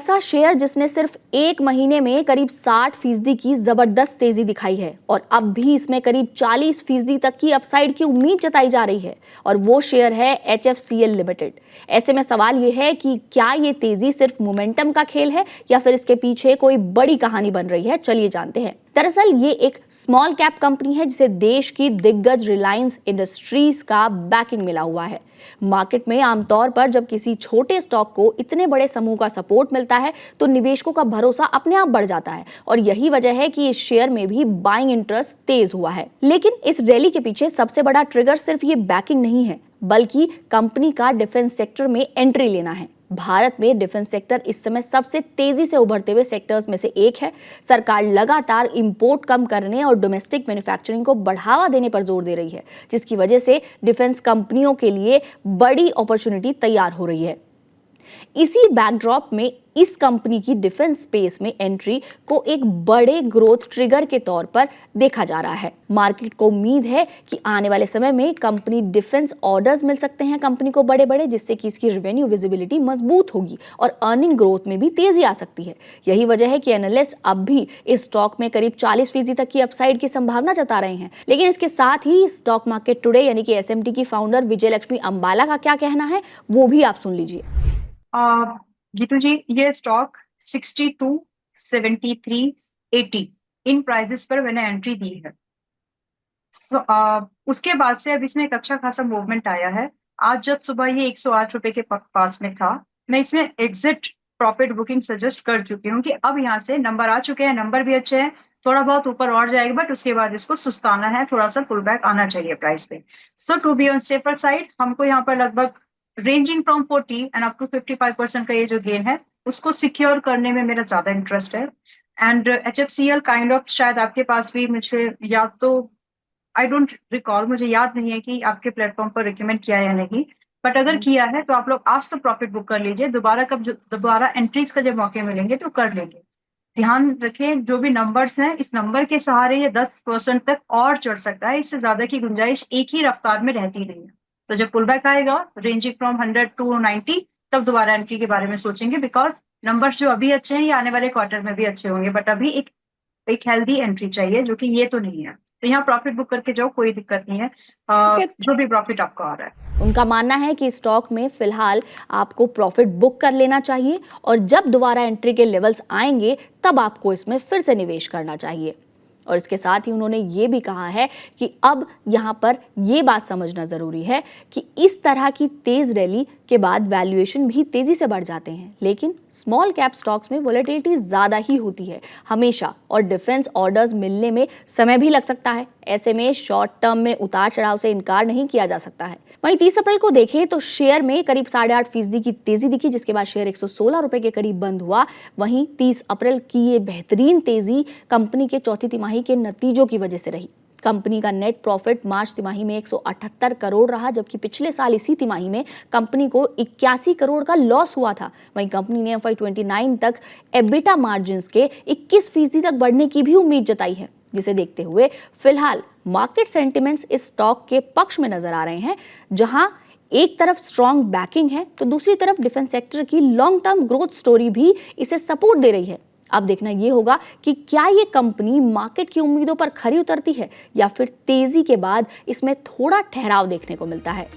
ऐसा शेयर जिसने सिर्फ एक महीने में करीब 60% की जबरदस्त तेजी दिखाई है और अब भी इसमें करीब 40% तक की अपसाइड की उम्मीद जताई जा रही है, और वो शेयर है HFCL लिमिटेड। ऐसे में सवाल ये है कि क्या ये तेजी सिर्फ मोमेंटम का खेल है या फिर इसके पीछे कोई बड़ी कहानी बन रही है। चलिए जानते हैं। दरअसल ये एक स्मॉल कैप कंपनी है जिसे देश की दिग्गज रिलायंस इंडस्ट्रीज का बैकिंग मिला हुआ है। मार्केट में आमतौर पर जब किसी छोटे स्टॉक को इतने बड़े समूह का सपोर्ट मिलता है तो निवेशकों का भरोसा अपने आप बढ़ जाता है, और यही वजह है कि इस शेयर में भी बाइंग इंटरेस्ट तेज हुआ है। लेकिन इस रैली के पीछे सबसे बड़ा ट्रिगर सिर्फ ये बैकिंग नहीं है, बल्कि कंपनी का डिफेंस सेक्टर में एंट्री लेना है। भारत में डिफेंस सेक्टर इस समय सबसे तेजी से उभरते हुए सेक्टर्स में से एक है। सरकार लगातार इंपोर्ट कम करने और डोमेस्टिक मैन्युफैक्चरिंग को बढ़ावा देने पर जोर दे रही है, जिसकी वजह से डिफेंस कंपनियों के लिए बड़ी अपॉर्चुनिटी तैयार हो रही है। इसी बैकड्रॉप में इस कंपनी की डिफेंस स्पेस में एंट्री को एक बड़े ग्रोथ ट्रिगर के तौर पर देखा जा रहा है। मार्केट को उम्मीद है कि आने वाले समय में कंपनी डिफेंस ऑर्डर्स मिल सकते हैं कंपनी को बड़े-बड़े, जिससे कि इसकी रेवेन्यू विजिबिलिटी मजबूत होगी और अर्निंग ग्रोथ में भी तेजी आ सकती है। यही वजह है कि एनालिस्ट अब भी इस स्टॉक में करीब 40% तक की अपसाइड की संभावना जता रहे हैं। लेकिन इसके साथ ही स्टॉक मार्केट टुडे यानी कि SMT की फाउंडर विजय लक्ष्मी अंबाला का क्या कहना है, वो भी आप सुन लीजिए। गीतू जी, ये स्टॉक 62, 73, 80 इन प्राइजेस पर मैंने एंट्री दी है। उसके बाद से अब इसमें एक अच्छा खासा मूवमेंट आया है। आज जब सुबह ये 108 रुपए के पास में था, मैं इसमें एग्जिट प्रॉफिट बुकिंग सजेस्ट कर चुकी हूँ कि अब यहाँ से नंबर आ चुके हैं, नंबर भी अच्छे हैं, थोड़ा बहुत ऊपर और जाएगा, बट उसके बाद इसको सुस्ताना है, थोड़ा सा पुल बैक आना चाहिए प्राइस पे। So to be on safer side, हमको यहाँ पर लगभग ranging from 40 and up to 55% का ये जो गेन है उसको सिक्योर करने में मेरा ज्यादा इंटरेस्ट है। एंड HFCL काइंड ऑफ, शायद आपके पास भी, मुझे याद तो आई डोंट रिकॉल, मुझे याद नहीं है कि आपके प्लेटफॉर्म पर रिकमेंड किया या नहीं, बट अगर किया है तो आप लोग आज तो प्रॉफिट बुक कर लीजिए। दोबारा एंट्रीज का जब मौके मिलेंगे तो कर लेंगे। ध्यान रखें, जो भी नंबर्स हैं, इस नंबर के सहारे ये 10% तक और चढ़ सकता है, इससे ज्यादा की गुंजाइश एक ही रफ्तार में रहती नहीं है। तो जब पुल बैक आएगा रेंजिंग फ्रॉम 100 टू 90, तब दोबारा एंट्री के बारे में सोचेंगे, बिकॉज नंबर्स जो अभी अच्छे हैं ये आने वाले क्वार्टर में भी अच्छे होंगे, बट अभी एक हेल्दी एंट्री चाहिए, जो कि ये तो नहीं है। तो यहाँ प्रॉफिट बुक करके जाओ, कोई दिक्कत नहीं है, जो भी प्रॉफिट आपको आ रहा है। उनका मानना है कि स्टॉक में फिलहाल आपको प्रॉफिट बुक कर लेना चाहिए और जब दोबारा एंट्री के लेवल्स आएंगे तब आपको इसमें फिर से निवेश करना चाहिए। और इसके साथ ही उन्होंने ये भी कहा है कि अब यहाँ पर ये बात समझना जरूरी है कि इस तरह की तेज रैली के बाद वैल्यूएशन भी तेजी से बढ़ जाते हैं, लेकिन स्मॉल कैप स्टॉक्स में वोलेटिलिटी ज्यादा ही होती है हमेशा, और डिफेंस ऑर्डर्स मिलने में समय भी लग सकता है। ऐसे में शॉर्ट टर्म में उतार चढ़ाव से इनकार नहीं किया जा सकता है। वहीं 30 अप्रैल को देखें तो शेयर में करीब 8.5% की तेजी दिखी, जिसके बाद शेयर 116 रुपए के करीब बंद हुआ। वहीं 30 अप्रैल की ये बेहतरीन तेजी कंपनी के चौथी तिमाही के नतीजों की वजह से रही। कंपनी का नेट प्रॉफिट मार्च तिमाही में 178 करोड़ रहा, जबकि पिछले साल इसी तिमाही में कंपनी को 81 करोड़ का लॉस हुआ था। वहीं कंपनी ने FY29 तक एबिटा मार्जिन्स के 21% तक बढ़ने की भी उम्मीद जताई है, जिसे देखते हुए फिलहाल मार्केट सेंटिमेंट्स इस स्टॉक के पक्ष में नजर आ रहे हैं। जहां एक तरफ स्ट्रॉन्ग बैकिंग है तो दूसरी तरफ डिफेंस सेक्टर की लॉन्ग टर्म ग्रोथ स्टोरी भी इसे सपोर्ट दे रही है। अब देखना यह होगा कि क्या ये कंपनी मार्केट की उम्मीदों पर खरी उतरती है या फिर तेजी के बाद इसमें थोड़ा ठहराव देखने को मिलता है।